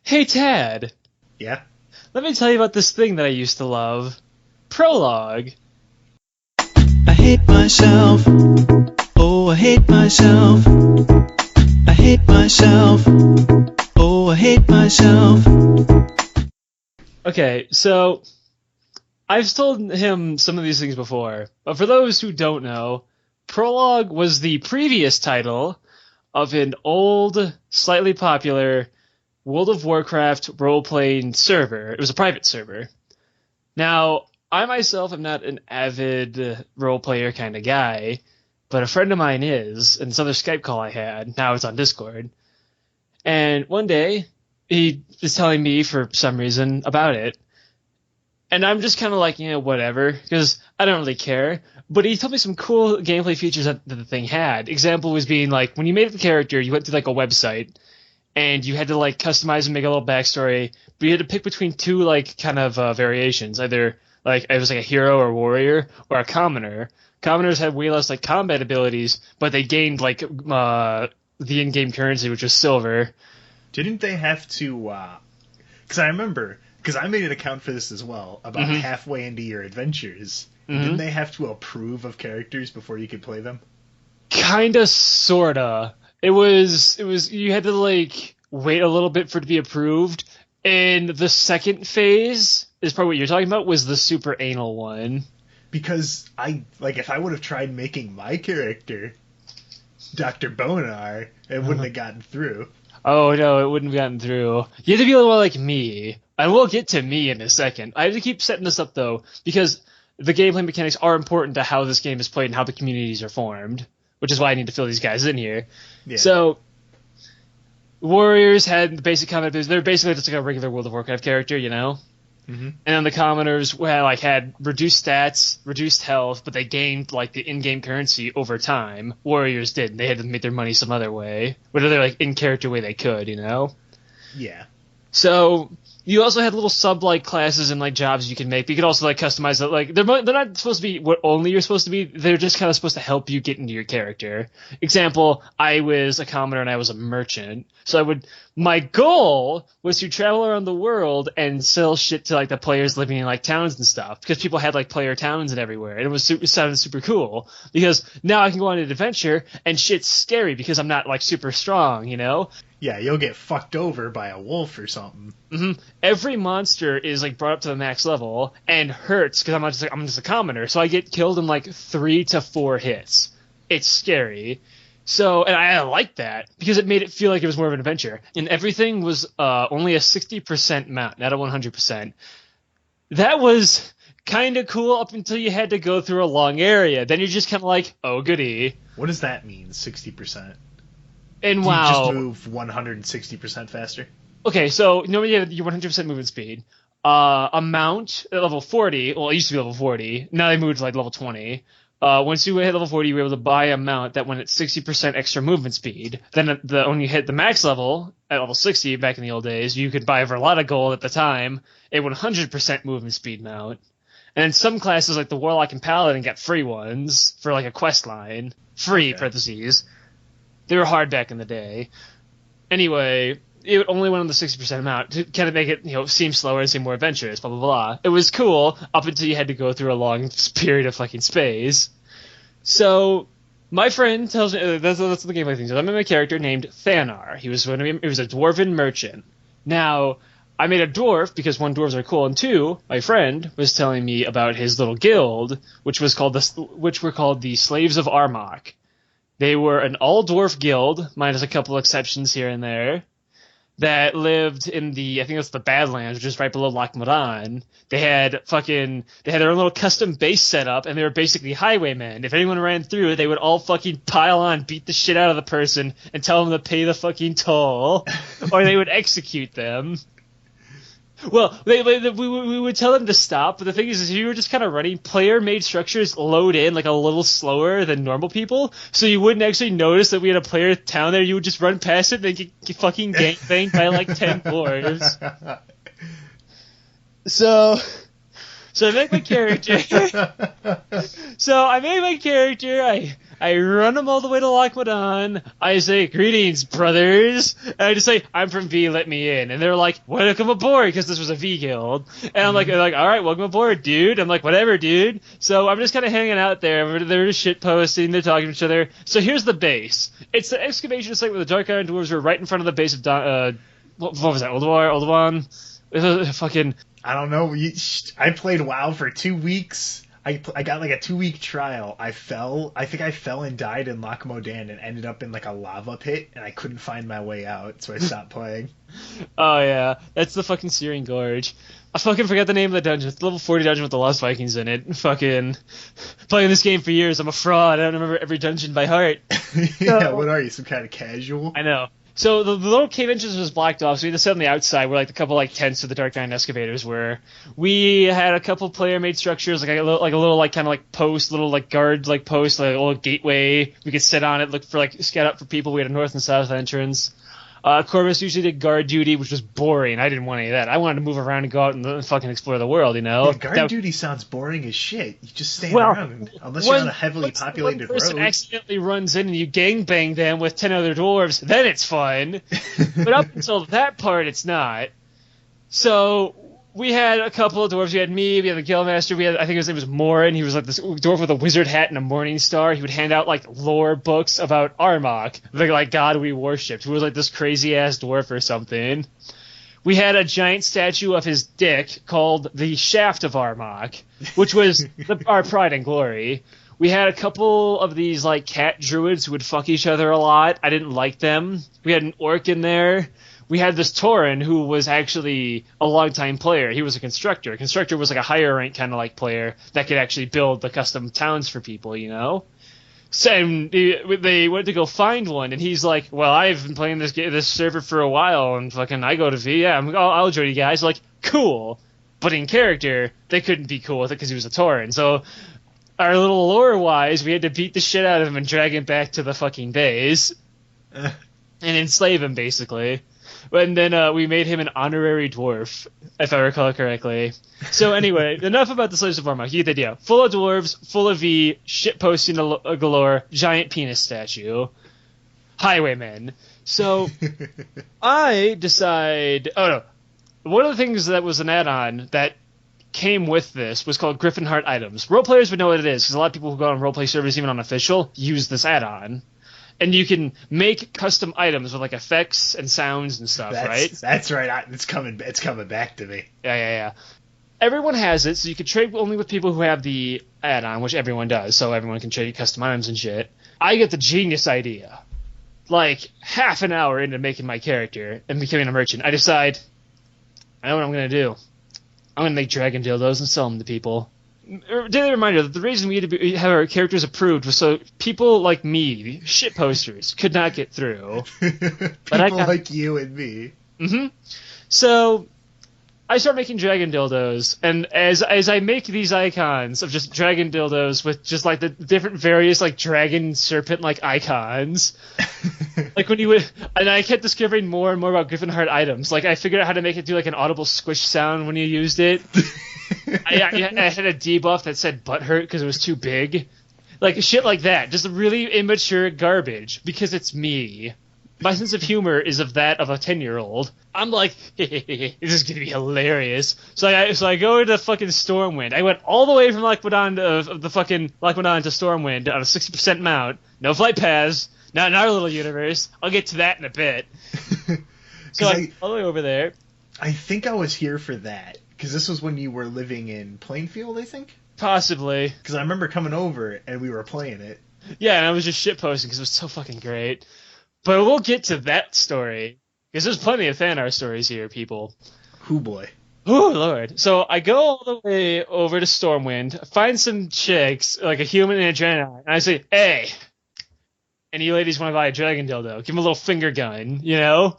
Hey, Tad, Yeah? let me tell you about this thing that I used to love. Prologue. I hate myself. Oh, I hate myself. I hate myself. Oh, I hate myself. Okay, so I've told him some of these things before, but for those who don't know, Prologue was the previous title of an old, slightly popular World of Warcraft role-playing server. It was a private server. Now, I myself am not an avid role-player kind of guy, but a friend of mine is, and this other Skype call I had, now it's on Discord. And one day, he was telling me for some reason about it, and I'm just kind of like, whatever, because I don't really care. But he told me some cool gameplay features that the thing had. Example was being like, when you made the character, you went to like a website, and you had to like customize and make a little backstory, but you had to pick between two like kind of variations, either like it was like a hero or warrior or a commoner. Commoners had way less like combat abilities, but they gained like the in-game currency, which was silver. Didn't they have to, because I remember, because I made an account for this as well, about halfway into your adventures, didn't they have to approve of characters before you could play them? Kinda, sorta. It was you had to like wait a little bit for it to be approved, and the second phase is probably what you're talking about, was the super anal one. Because if I would have tried making my character Dr. Bonar, it wouldn't have gotten through. Oh no, it wouldn't have gotten through. You have to be a little more like me. I will get to me in a second. I have to keep setting this up though, because the gameplay mechanics are important to how this game is played and how the communities are formed, which is why I need to fill these guys in here. Yeah. So, warriors had the basic combat abilities. They're basically just like a regular World of Warcraft character, Mm-hmm. And then the commoners had reduced stats, reduced health, but they gained like the in-game currency over time. Warriors didn't. They had to make their money some other way, whatever like in-character way they could, Yeah. So you also had little sub like classes and like jobs you can make. But you could also like customize it. Like they're not supposed to be what only you're supposed to be. They're just kind of supposed to help you get into your character. Example: I was a commoner and I was a merchant. So my goal was to travel around the world and sell shit to like the players living in like towns and stuff, because people had like player towns and everywhere, and it sounded super cool because now I can go on an adventure and shit's scary because I'm not like super strong, Yeah, you'll get fucked over by a wolf or something. Mm-hmm. Every monster is like brought up to the max level and hurts because I'm just a commoner, so I get killed in like 3 to 4 hits. It's scary. So, and I like that because it made it feel like it was more of an adventure. And everything was only a 60% mount, not a 100%. That was kind of cool up until you had to go through a long area. Then you're just kind of like, oh goody. What does that mean, 60%? And Do wow. you just move 160% faster? Okay, so normally you have your 100% movement speed. Amount at level 40. Well, it used to be level 40. Now they moved to like level 20. Once you hit level 40, you were able to buy a mount that went at 60% extra movement speed. Then when you hit the max level at level 60 back in the old days, you could buy for a lot of gold at the time a 100% movement speed mount. And then some classes like the Warlock and Paladin got free ones for like a quest line. Free, parentheses. They were hard back in the day. Anyway, it only went on the 60% amount to kind of make it, seem slower and seem more adventurous, blah, blah, blah. It was cool up until you had to go through a long period of fucking space. So, my friend tells me, that's the gameplay thing. So I'm in a character named Thanar. He was a dwarven merchant. Now, I made a dwarf because 1, dwarves are cool, and 2, my friend was telling me about his little guild, which were called the Slaves of Armok. They were an all-dwarf guild, minus a couple exceptions here and there, that lived in I think it's the Badlands, which is right below Loch Moran. They had their own little custom base set up, and they were basically highwaymen. If anyone ran through, they would all fucking pile on, beat the shit out of the person, and tell them to pay the fucking toll, or they would execute them. Well, we would tell them to stop, but the thing is you were just kind of running. Player-made structures load in like a little slower than normal people, so you wouldn't actually notice that we had a player town there. You would just run past it and get fucking gangbanged by like 10 dwarves. So So I make my character. So I make my character. I run them all the way to Lochmadon. I say, greetings, brothers. And I just say, I'm from V, let me in. And they're like, welcome aboard, because this was a V guild. And I'm like, all right, welcome aboard, dude. I'm like, whatever, dude. So I'm just kind of hanging out there. They're just shitposting. They're talking to each other. So here's the base. It's the excavation site where the Dark Iron Dwarves were right in front of the base of what was that? Oldwan? Fucking... I don't know. I played WoW for 2 weeks. I got like a 2-week trial. I think I fell and died in Lochmadon and ended up in like a lava pit, and I couldn't find my way out, so I stopped playing. Oh yeah, that's the fucking Searing Gorge. I fucking forgot the name of the dungeon. It's the level 40 dungeon with the Lost Vikings in it. Fucking playing this game for years. I'm a fraud. I don't remember every dungeon by heart. Yeah, what are you, some kind of casual? I know. So the little cave entrance was blocked off, so we had to sit on the outside where like the couple like tents of the Dark Iron excavators were. We had a couple player-made structures, like a little like kind of like post, little like guard like post, like a little gateway. We could sit on it, look for like scout out for people. We had a north and south entrance. Corvus usually did guard duty, which was boring. I didn't want any of that. I wanted to move around and go out and fucking explore the world, you know? Yeah, guard duty sounds boring as shit. You just stand around. Unless you're on a heavily populated road. If one person accidentally runs in and you gangbang them with 10 other dwarves, then it's fun. But up until that part, it's not. So... we had a couple of dwarves. We had me, we had the guildmaster, I think his name was Morin. He was like this dwarf with a wizard hat and a morning star. He would hand out like lore books about Armok, the like god we worshipped, who was like this crazy ass dwarf or something. We had a giant statue of his dick called the Shaft of Armok, which was our pride and glory. We had a couple of these like cat druids who would fuck each other a lot. I didn't like them. We had an orc in there. We had this Tauren who was actually a longtime player. He was a constructor. A constructor was like a higher rank kind of like player that could actually build the custom towns for people, you know? So they went to go find one, and he's like, well, I've been playing this server for a while, and fucking I go to V, yeah, I'll join you guys. Like, cool. But in character, they couldn't be cool with it because he was a Tauren. So our little lore-wise, we had to beat the shit out of him and drag him back to the fucking base. And enslave him, basically. And then we made him an honorary dwarf, if I recall correctly. So anyway, enough about the Slaves of Armok. You get the idea. Full of dwarves, full of V, shitposting galore, giant penis statue, highwaymen. So I decide... oh no. One of the things that was an add-on that came with this was called Griffin Heart items. Role players would know what it is, because a lot of people who go on roleplay servers, even unofficial, use this add-on. And you can make custom items with like effects and sounds and stuff, right? That's right. It's coming back to me. Yeah. Everyone has it, so you can trade only with people who have the add-on, which everyone does, so everyone can trade custom items and shit. I get the genius idea. Like, half an hour into making my character and becoming a merchant, I decide, I know what I'm going to do. I'm going to make dragon dildos and sell them to people. Daily reminder that the reason we had to have our characters approved was so people like me, shit posters, could not get through. People like you and me. Mm-hmm. So I start making dragon dildos, and as I make these icons of just dragon dildos with just like the different various like dragon serpent like icons, like when you would, and I kept discovering more and more about Griffin Heart items. Like I figured out how to make it do like an audible squish sound when you used it. I had a debuff that said butt hurt because it was too big. Like shit like that. Just really immature garbage because it's me. My sense of humor is of that of a 10-year-old. I'm like, this is going to be hilarious. So I go to fucking Stormwind. I went all the way from Lochmadon to Stormwind on a 60% mount. No flight paths. Not in our little universe. I'll get to that in a bit. So all the way over there. I think I was here for that. Because this was when you were living in Plainfield, I think? Possibly. Because I remember coming over and we were playing it. Yeah, and I was just shitposting because it was so fucking great. But we'll get to that story. Because there's plenty of Thanar stories here, people. Hoo boy. Oh, Lord. So I go all the way over to Stormwind, find some chicks, like a human and a Draenei, and I say, hey, and you ladies want to buy a dragon dildo, give them a little finger gun, you know?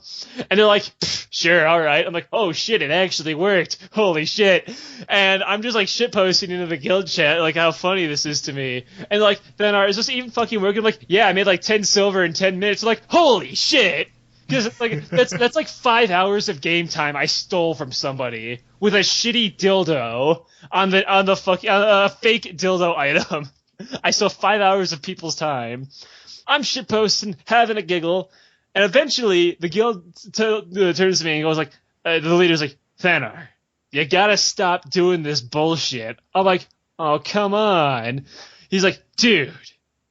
And they're like, sure, all right. I'm like, oh, shit, it actually worked. Holy shit. And I'm just, like, shitposting into the guild chat, like, how funny this is to me. And, like, Thanar, is this even fucking working? I'm like, yeah, I made, like, 10 silver in 10 minutes. I'm like, holy shit. Because like that's like 5 hours of game time I stole from somebody with a shitty dildo on the fake dildo item. I stole 5 hours of people's time. I'm shitposting, having a giggle, and eventually the guild turns to me and goes like, the leader's like, Thanar, you gotta stop doing this bullshit. I'm like, oh, come on. He's like, dude,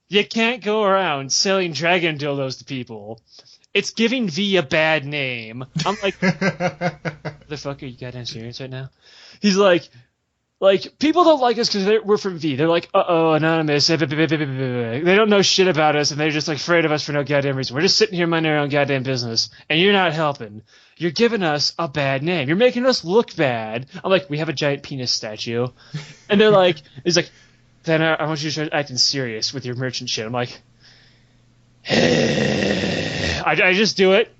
you can't go around selling dragon dildos to people. It's giving V a bad name. I'm like, motherfucker, you goddamn serious right now? He's like, people don't like us because we're from V. They're like, anonymous. They don't know shit about us, and they're just like afraid of us for no goddamn reason. We're just sitting here minding our own goddamn business, and you're not helping. You're giving us a bad name. You're making us look bad. I'm like, we have a giant penis statue. And they're like, he's like, then I want you to start acting serious with your merchant shit. I'm like, I just do it.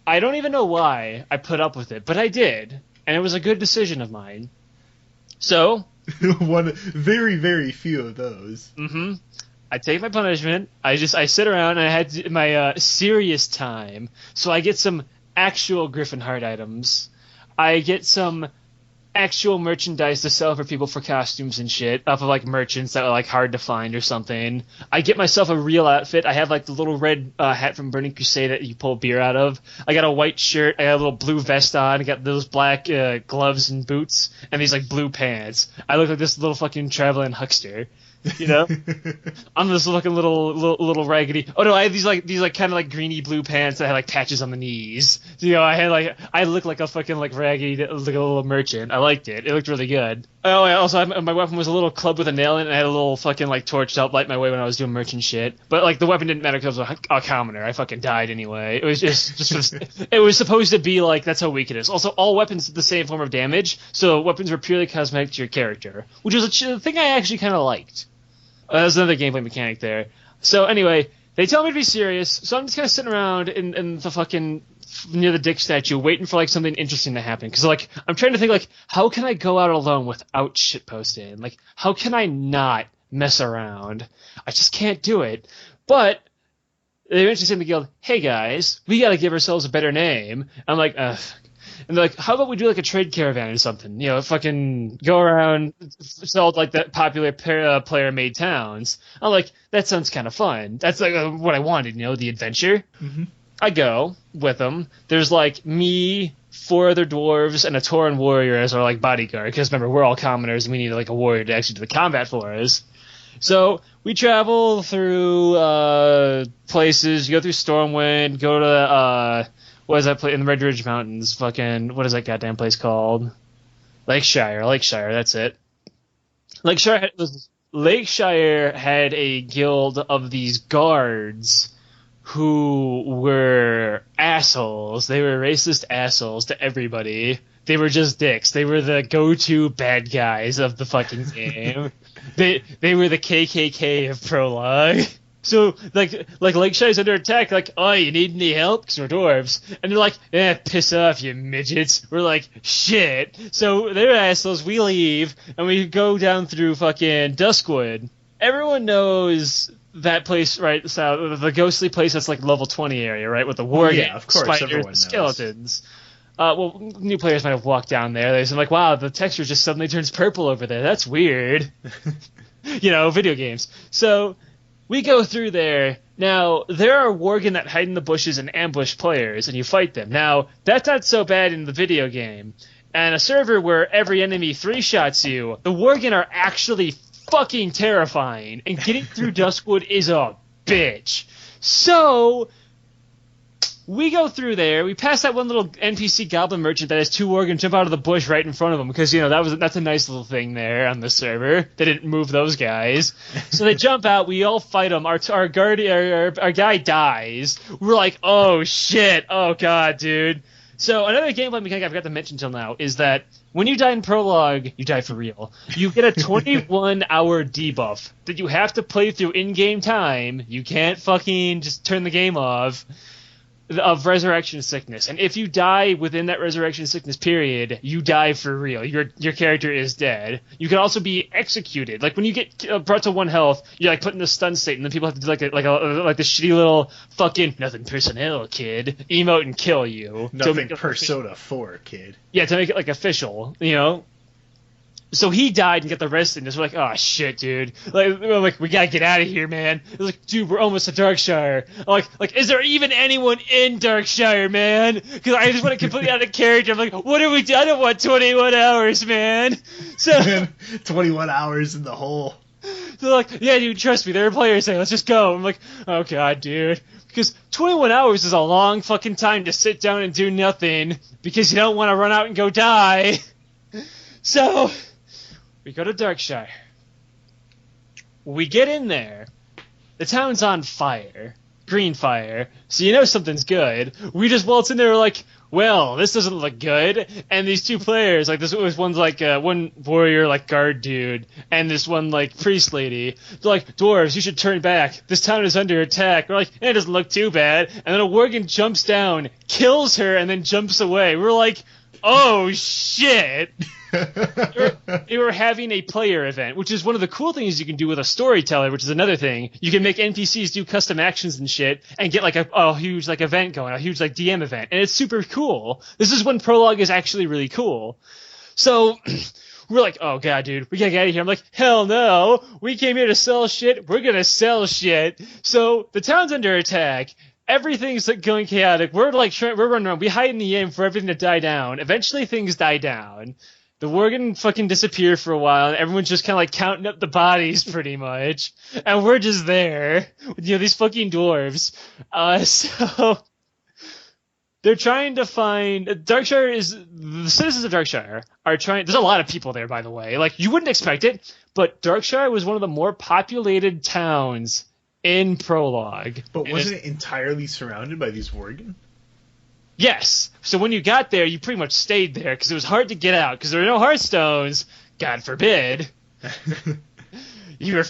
I don't even know why I put up with it, but I did, and it was a good decision of mine. So, one very, very few of those. Mm-hmm. I take my punishment. I sit around and I had my serious time. So I get some actual Griffin Heart items. I get some actual merchandise to sell for people for costumes and shit off of like merchants that are like hard to find or something. I get myself a real outfit. I have like the little red hat from Burning Crusade that you pull beer out of. I got a white shirt. I got a little blue vest on. I got those black gloves and boots and these like blue pants. I look like this little fucking traveling huckster. You know, I'm this looking little raggedy. Oh no, I had these kind of like greeny blue pants that had like patches on the knees. You know, I look like a fucking like raggedy like a little merchant. I liked it. It looked really good. Oh, my weapon was a little club with a nail in it, and I had a little fucking like torch to help light my way when I was doing merchant shit. But like the weapon didn't matter because I was a commoner. I fucking died anyway. It was just it was supposed to be like that's how weak it is. Also, all weapons did the same form of damage, so weapons were purely cosmetic to your character, which was a thing I actually kind of liked. There's another gameplay mechanic there. So anyway, they tell me to be serious, so I'm just kind of sitting around in the fucking near the dick statue waiting for like something interesting to happen. Because like I'm trying to think like how can I go out alone without shitposting? Like how can I not mess around? I just can't do it. But they eventually say to the guild, hey guys, we gotta give ourselves a better name. I'm like, ugh. And they're like, how about we do like a trade caravan or something? You know, fucking go around, sell like that popular player-made towns. I'm like, that sounds kind of fun. That's like what I wanted, you know, the adventure. Mm-hmm. I go with them. There's like me, 4 other dwarves, and a Tauren warrior as our like bodyguard. Because remember, we're all commoners, and we need like a warrior to actually do the combat for us. So we travel through places. You go through Stormwind, go to what is that place in the Red Ridge Mountains? Fucking, what is that goddamn place called? Lakeshire, that's it. Lakeshire had a guild of these guards who were assholes. They were racist assholes to everybody. They were just dicks. They were the go-to bad guys of the fucking game. They were the KKK of Prologue. So, like Lakeshire's under attack, like, oh, you need any help? Because we're dwarves. And they're like, piss off, you midgets. We're like, shit. So, they're assholes, we leave, and we go down through fucking Duskwood. Everyone knows that place, right, so the ghostly place that's like level 20 area, right, with the war game, of course, spiders, and skeletons. Well, new players might have walked down there. They're like, wow, the texture just suddenly turns purple over there. That's weird. You know, video games. So... we go through there. Now, there are Worgen that hide in the bushes and ambush players, and you fight them. Now, that's not so bad in the video game. And a server where every enemy 3-shots you, the Worgen are actually fucking terrifying, and getting through Duskwood is a bitch. So, we go through there, we pass that one little NPC goblin merchant that has 2 Worgen jump out of the bush right in front of them, because, you know, that's a nice little thing there on the server. They didn't move those guys. So they jump out, we all fight them, our guy dies. We're like, oh shit, oh god, dude. So another gameplay mechanic I forgot to mention till now is that when you die in Prologue, you die for real. You get a 21-hour debuff that you have to play through in-game time. You can't fucking just turn the game off. of resurrection sickness, and if you die within that resurrection sickness period, you die for real. Your character is dead. You can also be executed. Like when you get brought to 1 health, you're like put in a stun state, and then people have to do like the shitty little fucking nothing personnel kid emote and kill you. Nothing Persona 4 kid. Yeah, to make it like official, you know. So he died and got the rest in this. We're like, oh shit, dude. Like we gotta get out of here, man. It's like, dude, we're almost to Darkshire. I'm like, is there even anyone in Darkshire, man? Because I just want to completely out of character. I'm like, what are we doing? I don't want 21 hours, man. So 21 hours in the hole. They're like, yeah, dude, trust me. There are players saying, let's just go. I'm like, oh god, dude. Because 21 hours is a long fucking time to sit down and do nothing because you don't want to run out and go die. So we go to Darkshire. We get in there. The town's on fire. Green fire. So you know something's good. We just waltz in there like, well, this doesn't look good. And these 2 players, like this was one's like one warrior like guard dude, and this one like priest lady. They're like, dwarves, you should turn back. This town is under attack. We're like, it doesn't look too bad. And then a worgen jumps down, kills her, and then jumps away. We're like, oh shit. They were having a player event, which is one of the cool things you can do with a storyteller, which is another thing. You can make NPCs do custom actions and shit and get like a huge like event going, a huge like DM event. And it's super cool. This is when prologue is actually really cool. So we're like, oh god, dude, we gotta get out of here. I'm like, hell no. We came here to sell shit. We're gonna sell shit. So the town's under attack. Everything's like going chaotic. We're running around. We hide in the inn for everything to die down. Eventually things die down. The worgen fucking disappear for a while, and everyone's just kind of like counting up the bodies pretty much. And we're just there. You know, these fucking dwarves. So they're trying to find... The citizens of Darkshire are trying... There's a lot of people there, by the way. Like, you wouldn't expect it, but Darkshire was one of the more populated towns in Prologue. But wasn't it entirely surrounded by these worgen? Yes. So when you got there, you pretty much stayed there because it was hard to get out because there were no Hearthstones. God forbid. You were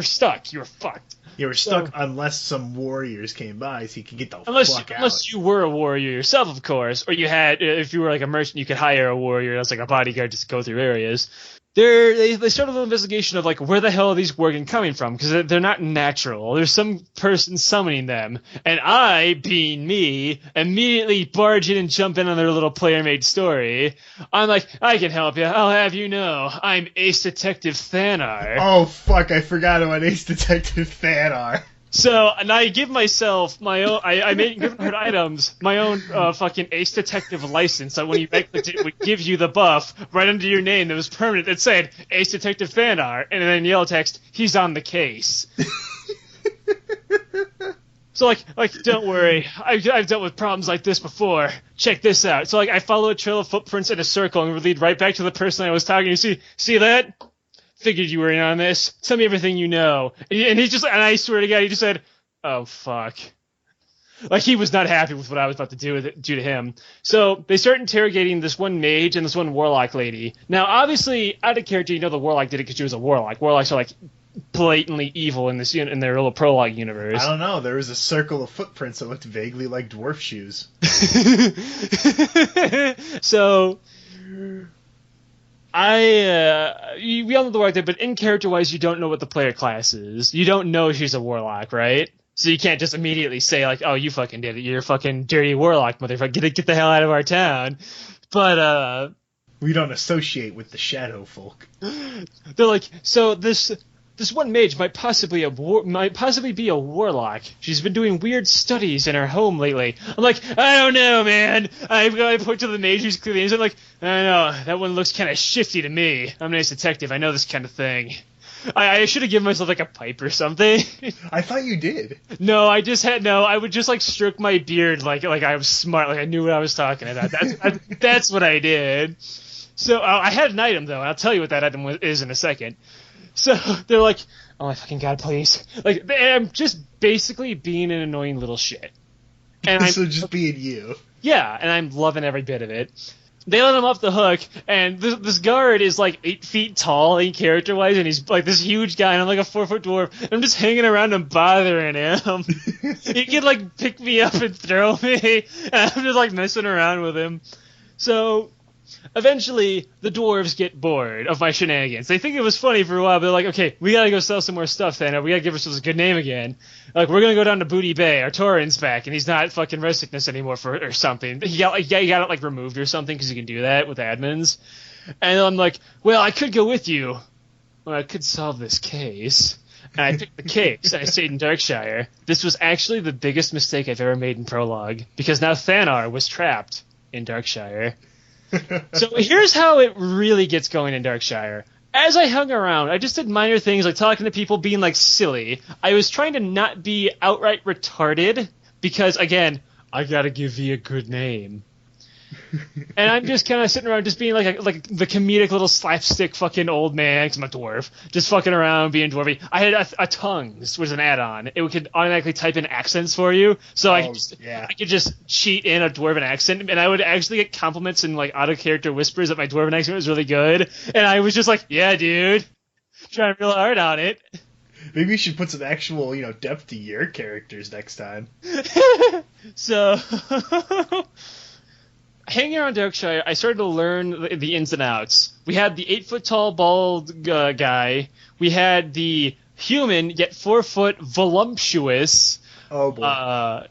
stuck. You were fucked. You were stuck unless some warriors came by so you could get the fuck out. Unless you were a warrior yourself, of course, or you had, if you were like a merchant, you could hire a warrior that's like a bodyguard just to go through areas. They started an investigation of like where the hell are these worgen coming from because they're not natural. There's some person summoning them, and I, being me, immediately barge in and jump in on their little player-made story. I'm like, I can help you. I'll have you know, I'm Ace Detective Thanar. Oh fuck! I forgot about Ace Detective Thanar. So, and I give myself my own, I made given items, my own fucking Ace Detective license, so when you right-clicked it would give you the buff right under your name that was permanent that said Ace Detective Thanar, and then yellow text, he's on the case. So like, don't worry, I've dealt with problems like this before. Check this out. So like, I follow a trail of footprints in a circle and would lead right back to the person I was talking to. See that? Figured you were in on this. Tell me everything you know. And and I swear to God, he just said, oh, fuck. Like, he was not happy with what I was about to do to him. So they start interrogating this one mage and this one warlock lady. Now, obviously, out of character, you know the warlock did it because she was a warlock. Warlocks are, like, blatantly evil in their little prologue universe. I don't know. There was a circle of footprints that looked vaguely like dwarf shoes. So... we all know the warlock there, but in character-wise, you don't know what the player class is. You don't know she's a warlock, right? So you can't just immediately say, like, oh, you fucking did it. You're a fucking dirty warlock, motherfucker. Get the hell out of our town. But, we don't associate with the shadow folk. They're like, so this one mage might possibly be a warlock. She's been doing weird studies in her home lately. I'm like, I don't know, man. I point to the mage who's clearly, and I'm like, I don't know, that one looks kind of shifty to me. I'm an ace detective. I know this kind of thing. I should have given myself like a pipe or something. I thought you did. No, I would just like stroke my beard like I was smart, like I knew what I was talking about. That's what I did. So I had an item though, and I'll tell you what that item is in a second. So they're like, oh my fucking god, please. Like, I'm just basically being an annoying little shit. And so just being you. Yeah, and I'm loving every bit of it. they let him off the hook, and this guard is like 8 feet tall, character-wise, and he's like this huge guy, and I'm like a 4-foot dwarf, and I'm just hanging around and bothering him. He can like pick me up and throw me, and I'm just like messing around with him. So eventually, the dwarves get bored of my shenanigans. They think it was funny for a while, but they're like, okay, we gotta go sell some more stuff, Thanar. We gotta give ourselves a good name again. Like, we're gonna go down to Booty Bay. Our Tauren's back, and he's not fucking red sickness anymore or something. He got it, like, removed or something, because you can do that with admins. And I'm like, well, I could go with you. Well, I could solve this case. And I picked the case, and I stayed in Darkshire. This was actually the biggest mistake I've ever made in Prologue, because now Thanar was trapped in Darkshire. So here's how it really gets going in Darkshire. As I hung around, I just did minor things like talking to people, being like silly. I was trying to not be outright retarded because, again, I gotta give you a good name. And I'm just kind of sitting around just being like the comedic little slapstick fucking old man, because I'm a dwarf, just fucking around being dwarfy. I had a Tongues, which was an add-on. It could automatically type in accents for you, so I could just cheat in a dwarven accent, and I would actually get compliments and like out-of-character whispers that my dwarven accent was really good, and I was just like, yeah, dude, trying real hard on it. Maybe you should put some actual, depth to your characters next time. So... hanging around Darkshire, I started to learn the ins and outs. We had the 8-foot-tall bald guy. We had the human, yet 4-foot voluptuous, like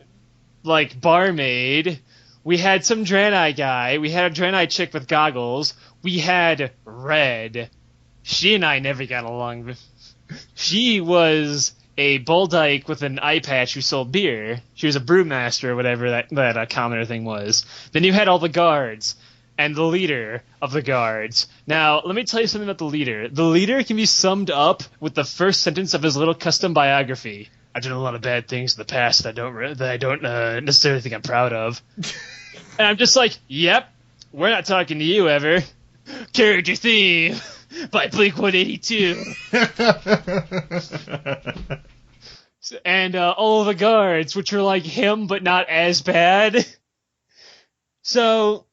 barmaid. We had some Draenei guy. We had a Draenei chick with goggles. We had Red. She and I never got along. She was a Boldyke with an eye patch who sold beer. She was a brewmaster or whatever that commoner thing was. Then you had all the guards and the leader of the guards. Now, let me tell you something about the leader. The leader can be summed up with the first sentence of his little custom biography. I've done a lot of bad things in the past that I don't necessarily think I'm proud of. And I'm just like, yep, we're not talking to you ever. Character theme by Blink-182. And all of the guards, which are like him, but not as bad. So,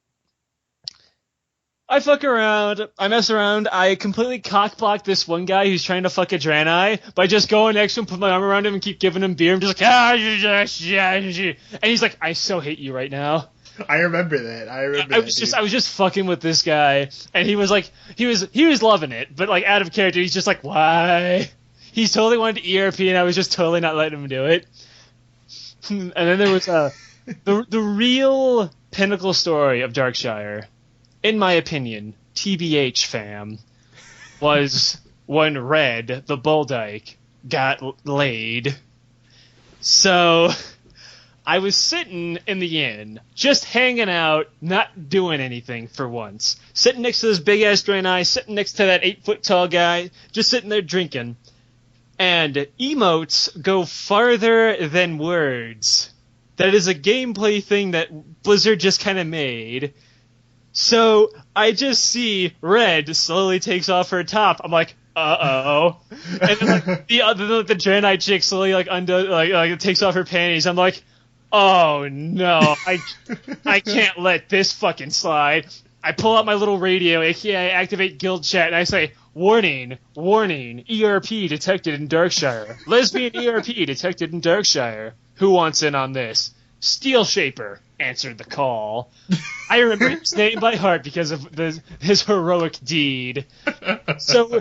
I fuck around, I mess around, I completely cockblock this one guy who's trying to fuck a Draenei by just going next to him, put my arm around him, and keep giving him beer. I'm just like, and he's like, I so hate you right now. I remember that. I was just fucking with this guy, and he was like, he was loving it, but like out of character, he's just like, why? He's totally wanted to ERP, and I was just totally not letting him do it. And then there was the real pinnacle story of Darkshire, in my opinion, TBH fam, was when Red, the Boldyke, got laid. So I was sitting in the inn, just hanging out, not doing anything for once. Sitting next to this big-ass Draenei, sitting next to that 8-foot-tall guy, just sitting there drinking. And emotes go farther than words. That is a gameplay thing that Blizzard just kind of made. So I just see Red slowly takes off her top. I'm like, uh-oh. And then like the Draenei chick slowly like takes off her panties. I'm like, oh no, I can't let this fucking slide. I pull out my little radio, aka I activate guild chat, and I say, warning, ERP detected in Darkshire. Lesbian ERP detected in Darkshire. Who wants in on this? Steel Shaper answered the call. I remember his name by heart because of his heroic deed. So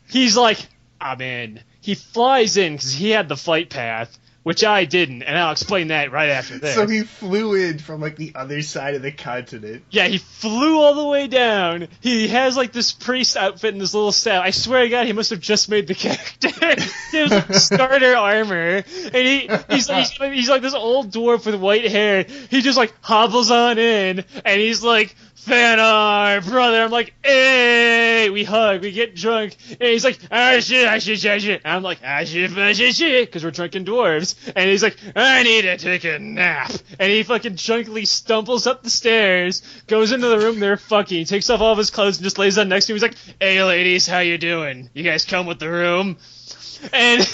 he's like, I'm in. He flies in because he had the flight path, which I didn't, and I'll explain that right after this. So he flew in from, like, the other side of the continent. Yeah, he flew all the way down. He has, like, this priest outfit and this little staff. I swear to God, he must have just made the character. He has, like, starter armor. And he's like this old dwarf with white hair. He just, like, hobbles on in, and he's like, Thanar, brother. I'm like, hey! We hug, we get drunk, and he's like, shit. And I'm like, shit, because we're drunken dwarves. And he's like, I need to take a nap. And he fucking drunkly stumbles up the stairs, goes into the room they're fucking, takes off all of his clothes and just lays down next to him. He's like, hey ladies, how you doing? You guys come with the room? And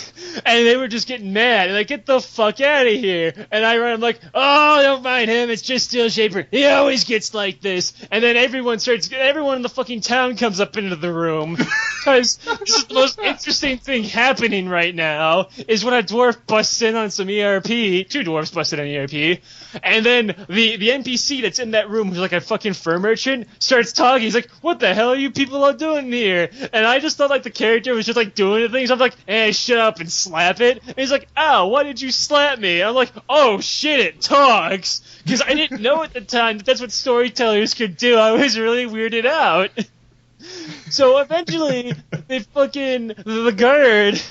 they were just getting mad and like, get the fuck out of here. And I run, I'm like, oh, don't mind him, it's just Steel Shaper. He always gets like this. And then everyone in the fucking town comes up into the room. Because this is the most interesting thing happening right now, is when a dwarf busts in on some ERP, 2 dwarfs busted on ERP, and then the NPC that's in that room, who's like a fucking fur merchant, starts talking. He's like, what the hell are you people all doing here? And I just thought like the character was just like doing the things. I'm like, hey, shut up and slap it. And he's like, ow, why did you slap me? And I'm like, oh shit, it talks. Because I didn't know at the time that that's what storytellers could do. I was really weirded out. So eventually, the guard,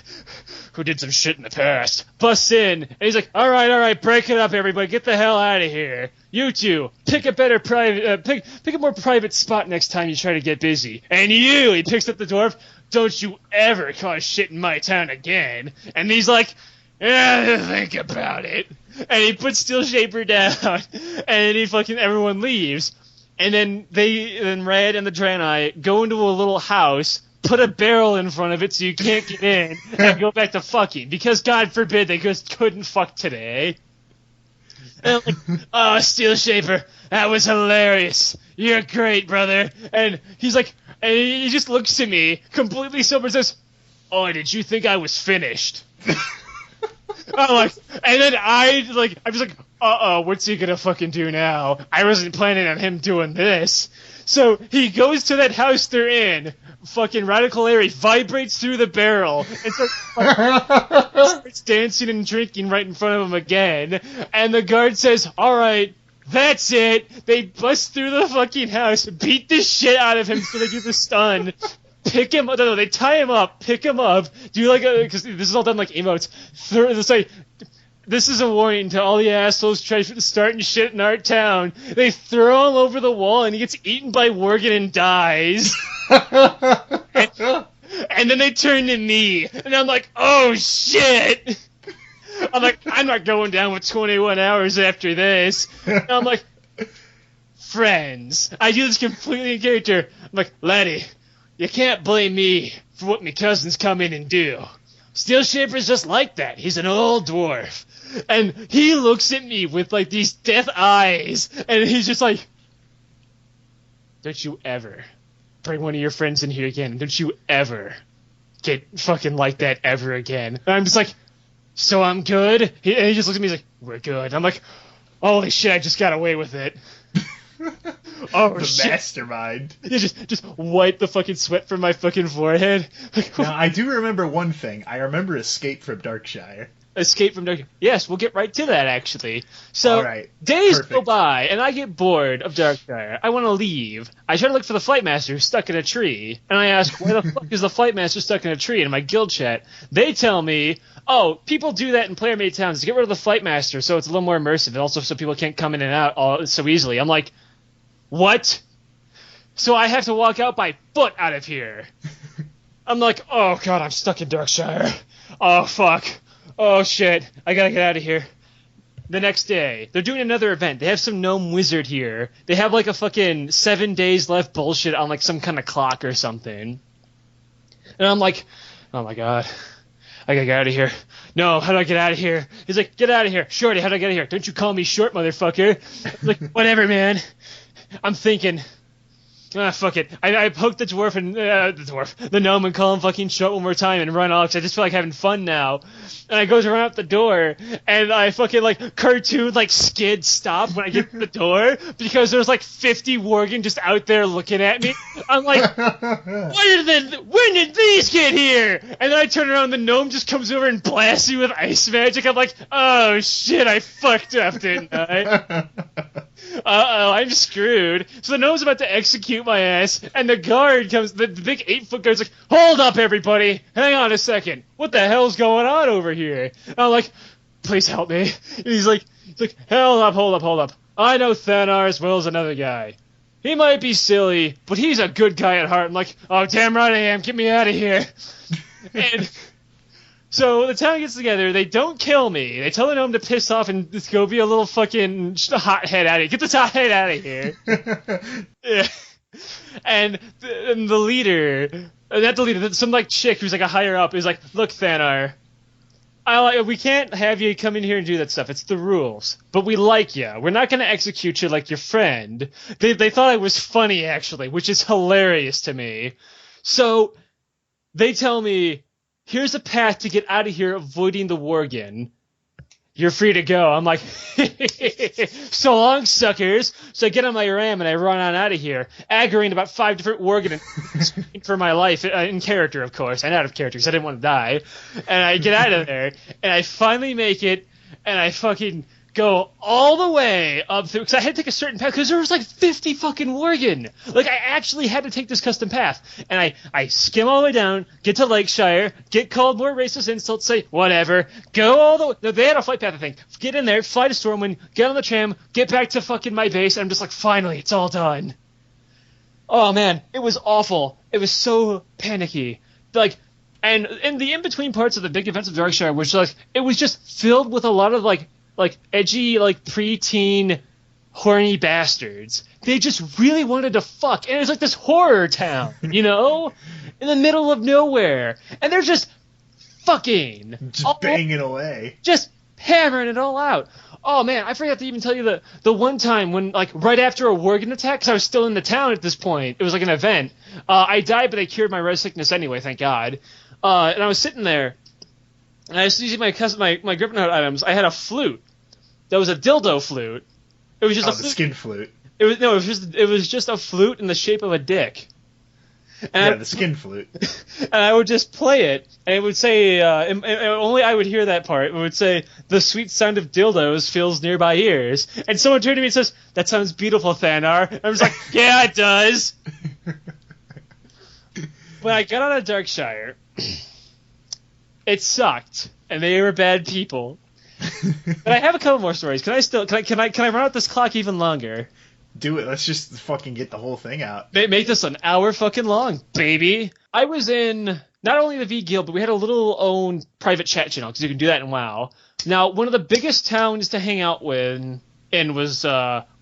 who did some shit in the past, busts in, and he's like, all right, break it up, everybody, get the hell out of here. You two, pick a better private, pick a more private spot next time you try to get busy. And you, he picks up the dwarf, don't you ever cause shit in my town again. And he's like, think about it. And he puts Steel Shaper down, and everyone leaves. And then Red and the Draenei go into a little house, put a barrel in front of it so you can't get in, and go back to fucking. Because, God forbid, they just couldn't fuck today. And I'm like, oh, Steel Shaper, that was hilarious. You're great, brother. And he's like, and he just looks at me, completely sober, and says, oh, did you think I was finished? I'm like, and then I'm just like, uh-oh, what's he gonna fucking do now? I wasn't planning on him doing this. So he goes to that house they're in, fucking Radical Larry vibrates through the barrel, and starts dancing and drinking right in front of him again, and the guard says, alright, that's it! They bust through the fucking house, beat the shit out of him so they do the stun, pick him up, no, they tie him up, pick him up, do like a, because this is all done like emotes, this is a warning to all the assholes trying to start shit in our town. They throw him over the wall and he gets eaten by Worgen and dies. and then they turn to me, and I'm like, oh shit! I'm like, I'm not going down with 21 hours after this. And I'm like, friends. I do this completely in character. I'm like, laddie, you can't blame me for what my cousins come in and do. Steel Shaper's just like that. He's an old dwarf. And he looks at me with, like, these death eyes, and he's just like, don't you ever bring one of your friends in here again. Don't you ever get fucking like that ever again. And I'm just like, so I'm good? And he just looks at me, he's like, we're good. I'm like, holy shit, I just got away with it. Oh, the shit. Mastermind. You just wipe the fucking sweat from my fucking forehead. Now, I do remember one thing. I remember Escape from Darkshire. Escape from Darkshire. Yes, we'll get right to that, actually. So, right. Days Perfect. go by, and I get bored of Darkshire. I want to leave. I try to look for the Flight Master who's stuck in a tree, and I ask, why the fuck is the Flight Master stuck in a tree in my guild chat? They tell me, oh, people do that in player-made towns to get rid of the Flight Master so it's a little more immersive, and also so people can't come in and out so easily. I'm like, what? So I have to walk out by foot out of here. I'm like, oh god, I'm stuck in Darkshire. Oh fuck. Oh shit, I gotta get out of here. The next day, they're doing another event. They have some gnome wizard here. They have like a fucking 7 days left bullshit on like some kind of clock or something. And I'm like, oh my god, I gotta get out of here. No, how do I get out of here? He's like, get out of here. Shorty, how do I get out of here? Don't you call me short, motherfucker. I'm like, whatever, man. I'm thinking, fuck it. I poke the dwarf and the gnome and call him fucking short one more time and run off. 'Cause I just feel like having fun now. And I go to run out the door and I fucking like cartoon like skid stop when I get to the door because there's like 50 Worgen just out there looking at me. I'm like, when did these get here? And then I turn around and the gnome just comes over and blasts me with ice magic. I'm like, oh shit, I fucked up, didn't I? Uh-oh, I'm screwed. So the gnome's about to execute my ass, and the guard comes, the big 8-foot guard's like, hold up, everybody! Hang on a second. What the hell's going on over here? And I'm like, please help me. And he's like, hold up. I know Thanar as well as another guy. He might be silly, but he's a good guy at heart. I'm like, oh, damn right I am. Get me out of here. And so the town gets together, they don't kill me, they tell the gnome to piss off and just go be a little fucking hothead out of here. Get this hothead out of here. Yeah. And the leader, That deleted. Some like chick who's like a higher up is like, look, Thanar, we can't have you come in here and do that stuff. It's the rules. But we like you. We're not going to execute you like your friend. They thought I was funny, actually, which is hilarious to me. So they tell me, here's a path to get out of here avoiding the Worgen. You're free to go. I'm like, so long, suckers. So I get on my ram and I run on out of here, aggroing about 5 different Worgen for my life, in character, of course, and out of character because I didn't want to die. And I get out of there, and I finally make it, and I fucking go all the way up through, because I had to take a certain path, because there was like 50 fucking Worgen. Like, I actually had to take this custom path. And I skim all the way down, get to Lakeshire, get called more racist insults, say, whatever, go all the way. No, they had a flight path, I think. Get in there, fly to Stormwind, get on the tram, get back to fucking my base, and I'm just like, finally, it's all done. Oh, man, it was awful. It was so panicky. Like, and in the in-between parts of the big events of Darkshire, which, like, it was just filled with a lot of, like edgy, like, preteen, horny bastards. They just really wanted to fuck. And it was like this horror town, you know? In the middle of nowhere. And they're just fucking. Just banging away. Just hammering it all out. Oh, man, I forgot to even tell you the one time when, like, right after a Worgen attack, because I was still in the town at this point. It was like an event. I died, but they cured my res sickness anyway, thank God. And I was sitting there, and I was using my Griffin Heart items. I had a flute. That was a dildo flute. It was just a flute. The skin flute. It was just a flute in the shape of a dick. And the skin flute. And I would just play it, and it would say, and only I would hear that part. It would say, "The sweet sound of dildos fills nearby ears." And someone turned to me and says, "That sounds beautiful, Thanar." And I was like, "Yeah, it does." When I got out of Darkshire, it sucked, and they were bad people. But I have a couple more stories. Can I run out this clock even longer? Do it. Let's just fucking get the whole thing out. Make this an hour fucking long, baby. I was in not only the V Guild, but we had a little own private chat channel, because you can do that in WoW. Now, one of the biggest towns to hang out with was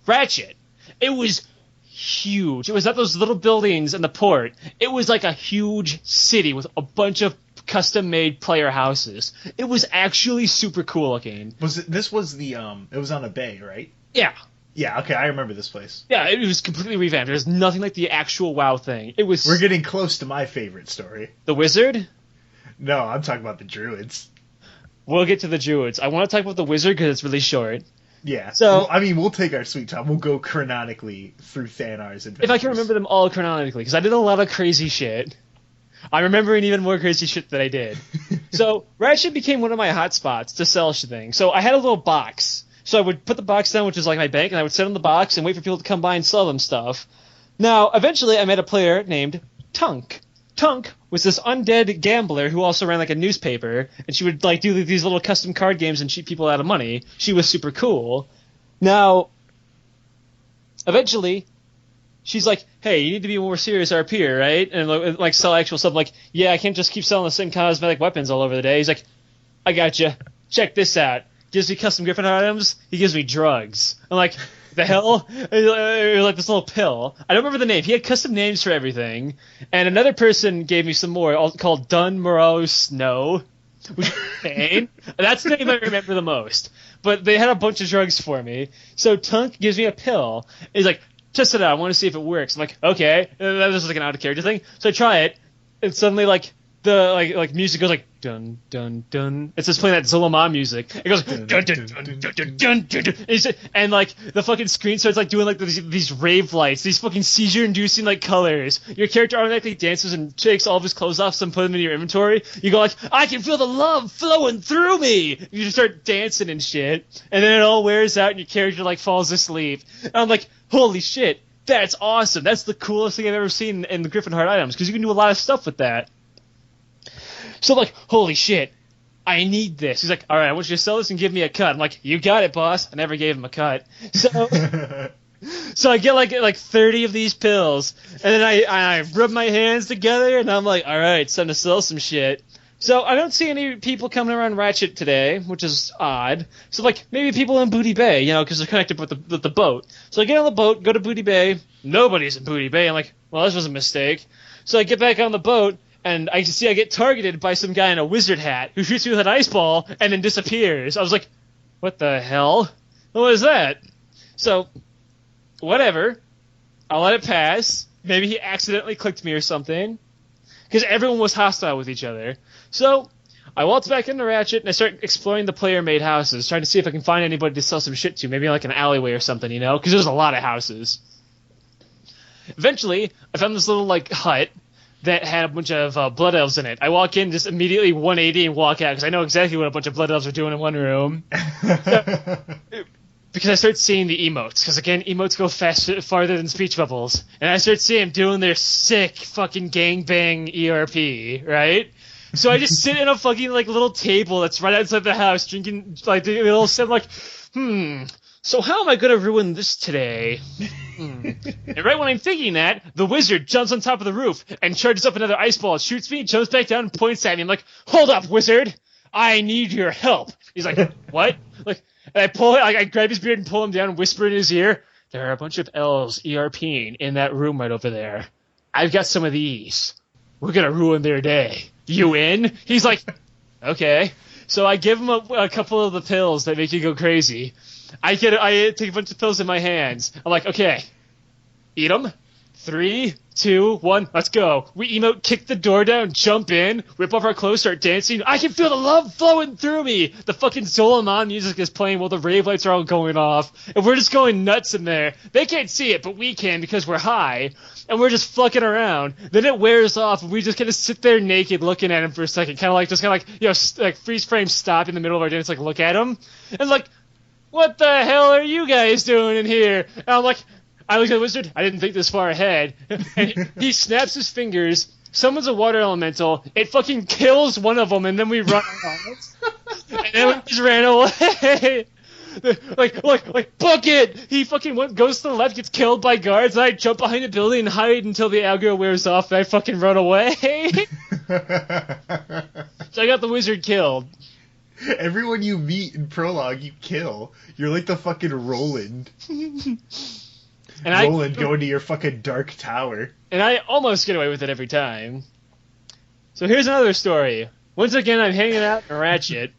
Ratchet. It was huge. It was at those little buildings in the port. It was like a huge city with a bunch of custom-made player houses. It was actually super cool looking. It was on a bay, right? Yeah. Yeah, okay, I remember this place. Yeah, it was completely revamped. There's nothing like the actual WoW thing. We're getting close to my favorite story. The Wizard? No, I'm talking about the Druids. We'll get to the Druids. I want to talk about the Wizard because it's really short. Yeah. So, we'll take our sweet time. We'll go chronologically through Thanar's adventures. If I can remember them all chronologically, because I did a lot of crazy shit. I'm remembering even more crazy shit that I did. So, Ratchet became one of my hotspots to sell things. So, I had a little box. So, I would put the box down, which is like my bank, and I would sit on the box and wait for people to come by and sell them stuff. Now, eventually, I met a player named Tunk. Tunk was this undead gambler who also ran like a newspaper, and she would like do these little custom card games and cheat people out of money. She was super cool. Now, eventually, she's like, "Hey, you need to be more serious RPer, right? And like sell actual stuff." I'm like, "Yeah, I can't just keep selling the same cosmetic weapons all over the day." He's like, "I gotcha. Check this out." Gives me custom Griffin items. He gives me drugs. I'm like, the hell? It was like this little pill. I don't remember the name. He had custom names for everything. And another person gave me some more called Dun Morrow Snow, which is insane. That's the name I remember the most. But they had a bunch of drugs for me. So Tunk gives me a pill. He's like, test it out. I want to see if it works. I'm like, okay. And that was like an out of character thing. So I try it, and suddenly like the like music goes like dun dun dun. It's just playing that Zul'Aman music. It goes dun dun dun dun dun dun dun, and like the fucking screen starts like doing like these rave lights, these fucking seizure-inducing like colors. Your character automatically dances and takes all of his clothes off, some put them in your inventory. You go like, I can feel the love flowing through me. You just start dancing and shit, and then it all wears out, and your character like falls asleep. And I'm like, holy shit, that's awesome. That's the coolest thing I've ever seen in the Griffin Heart items, because you can do a lot of stuff with that. So I'm like, holy shit, I need this. He's like, all right, I want you to sell this and give me a cut. I'm like, you got it, boss. I never gave him a cut. So I get like 30 of these pills, and then I rub my hands together, and I'm like, all right, it's time to sell some shit. So I don't see any people coming around Ratchet today, which is odd. So like maybe people in Booty Bay, because they're connected with the boat. So I get on the boat, go to Booty Bay. Nobody's in Booty Bay. I'm like, well, this was a mistake. So I get back on the boat, and I get targeted by some guy in a wizard hat who shoots me with an ice ball and then disappears. I was like, what the hell? What was that? So, whatever. I'll let it pass. Maybe he accidentally clicked me or something. Because everyone was hostile with each other. So, I waltz back into Ratchet and I start exploring the player-made houses, trying to see if I can find anybody to sell some shit to. Maybe like an alleyway or something, Because there's a lot of houses. Eventually, I found this little, hut that had a bunch of blood elves in it. I walk in, just immediately 180 and walk out, because I know exactly what a bunch of blood elves are doing in one room. Because I start seeing the emotes, because again, emotes go farther than speech bubbles. And I start seeing them doing their sick fucking gangbang ERP, right? So I just sit in a fucking, little table that's right outside the house, drinking, the little sip, so how am I going to ruin this today? And right when I'm thinking that, the wizard jumps on top of the roof and charges up another ice ball, shoots me, jumps back down, and points at me. I'm like, hold up, wizard! I need your help! He's like, what? And I grab his beard and pull him down and whisper in his ear, there are a bunch of elves ERPing in that room right over there. I've got some of these. We're going to ruin their day. You in? He's like, okay. So I give him a couple of the pills that make you go crazy. I take a bunch of pills in my hands. I'm like, okay, eat them. 3, 2, 1, let's go. We emote, kick the door down, jump in, rip off our clothes, start dancing. I can feel the love flowing through me. The fucking Solomon music is playing while the rave lights are all going off. And we're just going nuts in there. They can't see it, but we can because we're high. And we're just fucking around. Then it wears off, and we just kind of sit there naked looking at him for a second. Freeze frame stop in the middle of our dance, look at him. And what the hell are you guys doing in here? And I look at the wizard. I didn't think this far ahead. And he snaps his fingers. Someone's a water elemental. It fucking kills one of them, and then we run off. And then we just ran away. Book it! He fucking goes to the left, gets killed by guards, and I jump behind a building and hide until the aggro wears off, and I fucking run away. So I got the wizard killed. Everyone you meet in Prologue, you kill. You're like the fucking Roland. Roland going to your fucking dark tower. And I almost get away with it every time. So here's another story. Once again, I'm hanging out in Ratchet.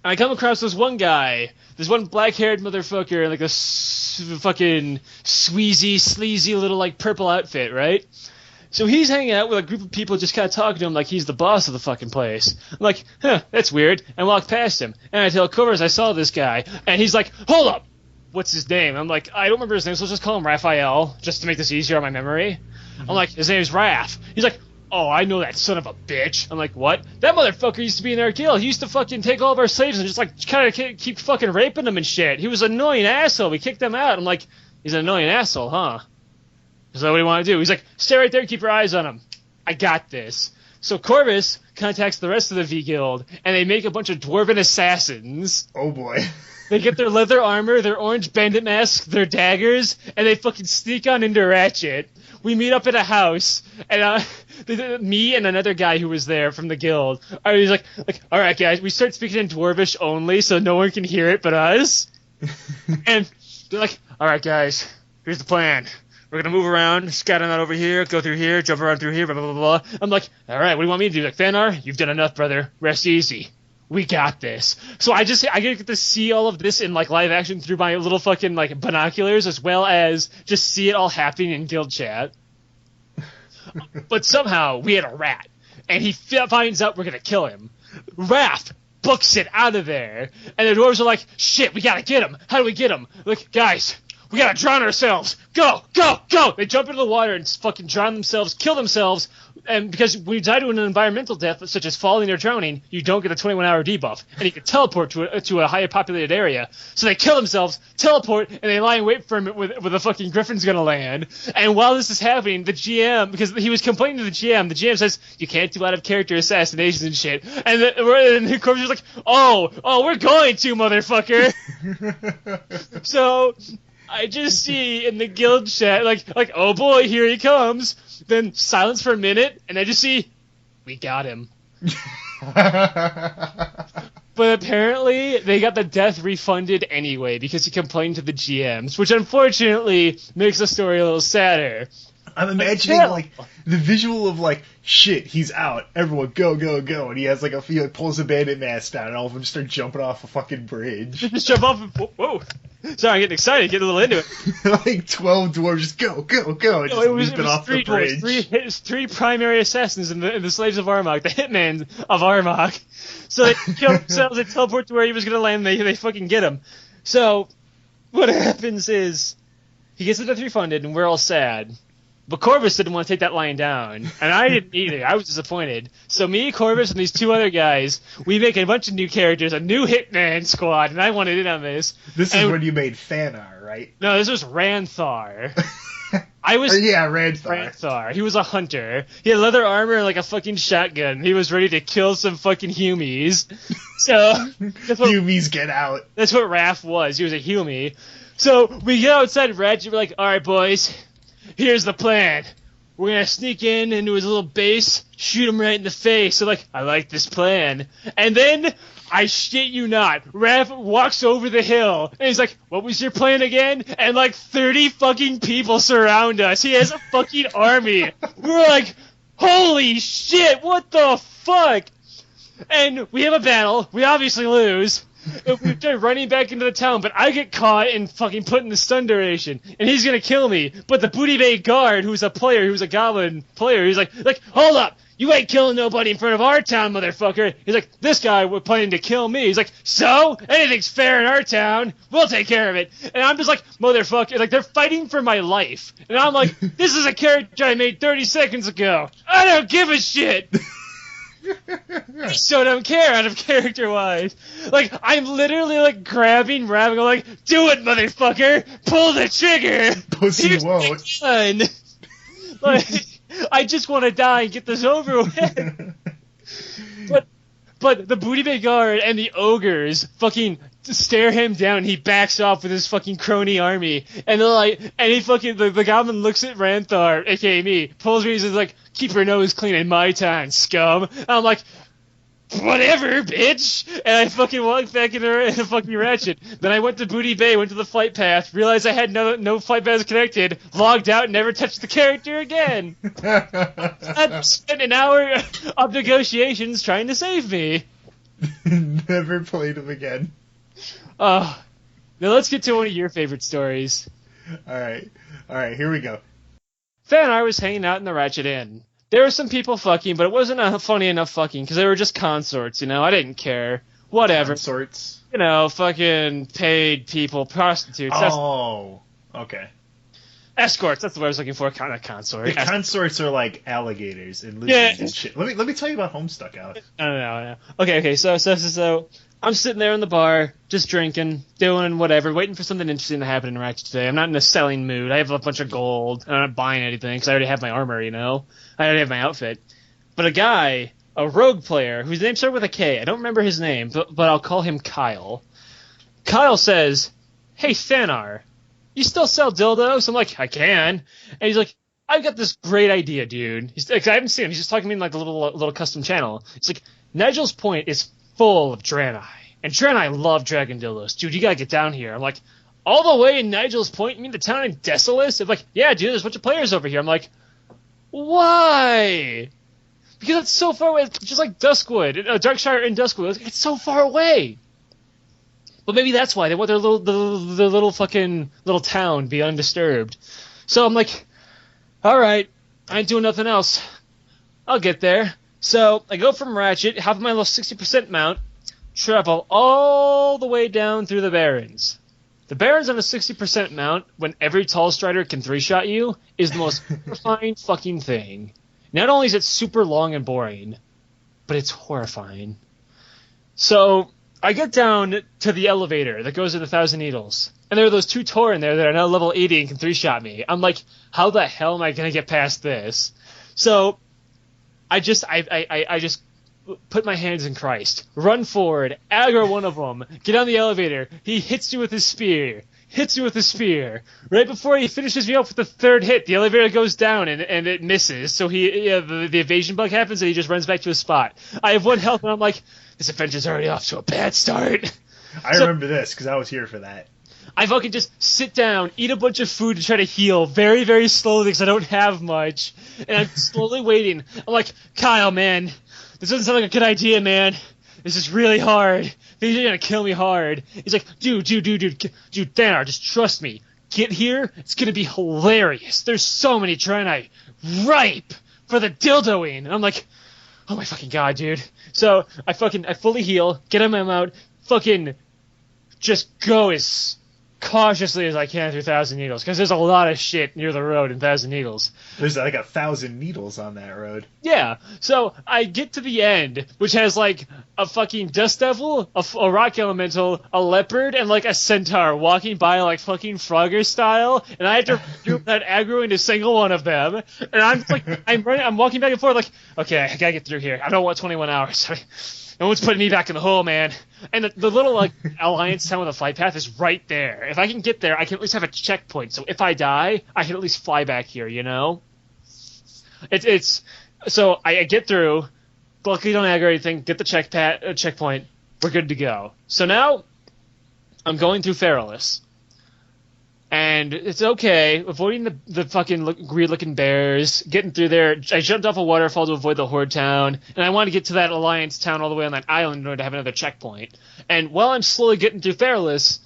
And I come across this one guy. This one black-haired motherfucker in a fucking sleazy little purple outfit, right? So he's hanging out with a group of people just kind of talking to him like he's the boss of the fucking place. I'm like, that's weird. And walk past him. And I tell Covers I saw this guy. And he's like, hold up! What's his name? I'm like, I don't remember his name, so let's just call him Raphael, just to make this easier on my memory. Mm-hmm. I'm like, his name's Raph. He's like, oh, I know that son of a bitch. I'm like, what? That motherfucker used to be in our guild. He used to fucking take all of our slaves and just kind of keep fucking raping them and shit. He was an annoying asshole. We kicked him out. I'm like, he's an annoying asshole, huh? Is that what you want to do? He's like, stay right there and keep your eyes on him. I got this. So Corvus contacts the rest of the V Guild, and they make a bunch of dwarven assassins. Oh boy. They get their leather armor, their orange bandit mask, their daggers, and they fucking sneak on into Ratchet. We meet up at a house, and me and another guy who was there from the guild. He's like, all right, guys, we start speaking in Dwarvish only, so no one can hear it but us. And they're like, all right, guys, here's the plan. We're going to move around, scatter out over here, go through here, jump around through here, blah, blah, blah, blah. I'm like, all right, what do you want me to do? Like, Thanar, you've done enough, brother. Rest easy. We got this. So I get to see all of this in, live action through my little fucking, binoculars, as well as just see it all happening in guild chat. But somehow, we had a rat, and he finds out we're going to kill him. Raph books it out of there, and the dwarves are like, shit, we got to get him. How do we get him? Like, guys, we gotta drown ourselves! Go! Go! Go! They jump into the water and fucking drown themselves, kill themselves, and because when you die to an environmental death, such as falling or drowning, you don't get a 21-hour debuff, and you can teleport to a higher populated area. So they kill themselves, teleport, and they lie in wait for him where the fucking griffin's gonna land. And while this is happening, the GM, because he was complaining to the GM says, you can't do out-of-character assassinations and shit. And the corpse is like, oh, we're going to, motherfucker! So I just see in the guild chat, like, oh boy, here he comes. Then silence for a minute, and I just see We got him. But apparently, they got the death refunded anyway because he complained to the GMs, which unfortunately makes the story a little sadder. I'm imagining like the visual of like, shit, he's out. Everyone go, go, go. And he has like he pulls a bandit mask down and all of them start jumping off a fucking bridge. Just jump off and whoa. Sorry, I'm getting excited, getting a little into it. Like 12 dwarves just go, go, go, and just leaping off the bridge. Three primary assassins in the Slaves of Armagh, the hitman of Armagh. So they kill themselves, they teleport to where he was going to land, they fucking get him. So, what happens is, he gets the death refunded, and we're all sad. But Corvus didn't want to take that line down, and I didn't either. I was disappointed. So me, Corvus, and these two other guys, we make a bunch of new characters, a new Hitman squad, and I wanted in on this. This is when you made Thanar, right? No, this was Ranthar. Ranthar. He was a hunter. He had leather armor and like a fucking shotgun. He was ready to kill some fucking humies. So humies get out. That's what Raph was. He was a humie. So we get outside Ratchet. We're like, all right, boys. Here's the plan. We're gonna sneak into his little base, shoot him right in the face. So like, I like this plan. And then, I shit you not, Raph walks over the hill, and he's like, what was your plan again? And like 30 fucking people surround us. He has a fucking army. We're like, holy shit, what the fuck? And we have a battle. We obviously lose. We start running back into the town, but I get caught and fucking put in the stun duration, and he's gonna kill me. But the Booty Bay guard, who's a goblin player, he's like, hold up, you ain't killing nobody in front of our town, motherfucker. He's like, this guy was planning to kill me. He's like, so anything's fair in our town, we'll take care of it. And I'm just like, motherfucker, like they're fighting for my life, and I'm like, this is a character I made 30 seconds ago. I don't give a shit. I so don't care out of character-wise. Like, I'm literally, like, grabbing, going like, do it, motherfucker! Pull the trigger! Pussy won't. Like, I just want to die and get this over with. But the Booty Bay guard and the ogres fucking stare him down. He backs off with his fucking crony army. And they're like, and he fucking, the goblin looks at Ranthar, aka me, pulls me, he's like, keep your nose clean in my town, scum. And I'm like, whatever, bitch! And I fucking walked back in a fucking ratchet. Then I went to Booty Bay, went to the flight path, realized I had no flight paths connected, logged out, and never touched the character again. I spent an hour of negotiations trying to save me. Never played him again. Now let's get to one of your favorite stories. Alright, here we go. Thanar was hanging out in the Ratchet Inn. There were some people fucking, but it wasn't a funny enough fucking, because they were just consorts, you know? I didn't care. Whatever. Consorts? You know, fucking paid people, prostitutes. Oh, okay. Escorts, that's the word I was looking for, kind of consort. The consorts are like alligators and lizards and shit. Let me tell you about Homestuck, Alex. No. Okay, so I'm sitting there in the bar, just drinking, doing whatever, waiting for something interesting to happen in Ratchet today. I'm not in a selling mood. I have a bunch of gold. I'm not buying anything, because I already have my armor, you know? I already have my outfit. But a guy, a rogue player, whose name started with a K, I don't remember his name, but I'll call him Kyle. Kyle says, hey, Thanar, you still sell dildos? I'm like, I can. And he's like, I've got this great idea, dude. He's like, I haven't seen him. He's just talking to me in like a little custom channel. He's like, Nigel's Point is full of Draenei. And Draenei love dragon dildos. Dude, you gotta get down here. I'm like, all the way in Nigel's Point? You mean the town in Desolus? I'm like, yeah, dude, there's a bunch of players over here. I'm like, why? Because it's so far away. It's just like Duskwood. Darkshire and Duskwood. It's so far away. But maybe that's why they want their little fucking little town be undisturbed. So I'm like, all right, I ain't doing nothing else. I'll get there. So I go from Ratchet, have my little 60% mount, travel all the way down through the Barrens. The Barrens on a 60% mount, when every tall strider can 3-shot you, is the most horrifying fucking thing. Not only is it super long and boring, but it's horrifying. So I get down to the elevator that goes to the Thousand Needles, and there are those two Tor in there that are now level 80 and can 3-shot me. I'm like, how the hell am I going to get past this? So I just put my hands in Christ, run forward, aggro one of them, get on the elevator. He hits you with his spear. hits me with a spear. Right before he finishes me up with the third hit, the elevator goes down and it misses. So the evasion bug happens and he just runs back to his spot. I have 1 health and I'm like, this adventure's already off to a bad start. I remember this because I was here for that. I fucking just sit down, eat a bunch of food to try to heal very, very slowly because I don't have much. And I'm slowly waiting. I'm like, Kyle, man, this doesn't sound like a good idea, man. This is really hard. These are gonna kill me hard. He's like, dude, Thanar, just trust me. Get here, it's gonna be hilarious. There's so many trying to ripe for the dildoing. And I'm like, oh my fucking god, dude. So I fully heal, get him out, fucking just go as cautiously as I can through Thousand Needles, because there's a lot of shit near the road in Thousand Needles. There's like 1,000 needles on that road. Yeah, so I get to the end, which has like a fucking dust devil, a rock elemental, a leopard, and like a centaur walking by like fucking Frogger style, and I have to do that aggro into a single one of them, and I'm just like, I'm walking back and forth like, okay, I gotta get through here. I don't want 21 hours. No one's putting me back in the hole, man. And the little like alliance town with a flight path is right there. If I can get there, I can at least have a checkpoint. So if I die, I can at least fly back here. You know. It's so I get through. Luckily, don't aggro anything. Get the checkpoint. We're good to go. So now I'm going through Feralus. And it's okay, avoiding the fucking weird-looking bears, getting through there. I jumped off a waterfall to avoid the Horde town, and I want to get to that Alliance town all the way on that island in order to have another checkpoint. And while I'm slowly getting through Feralus,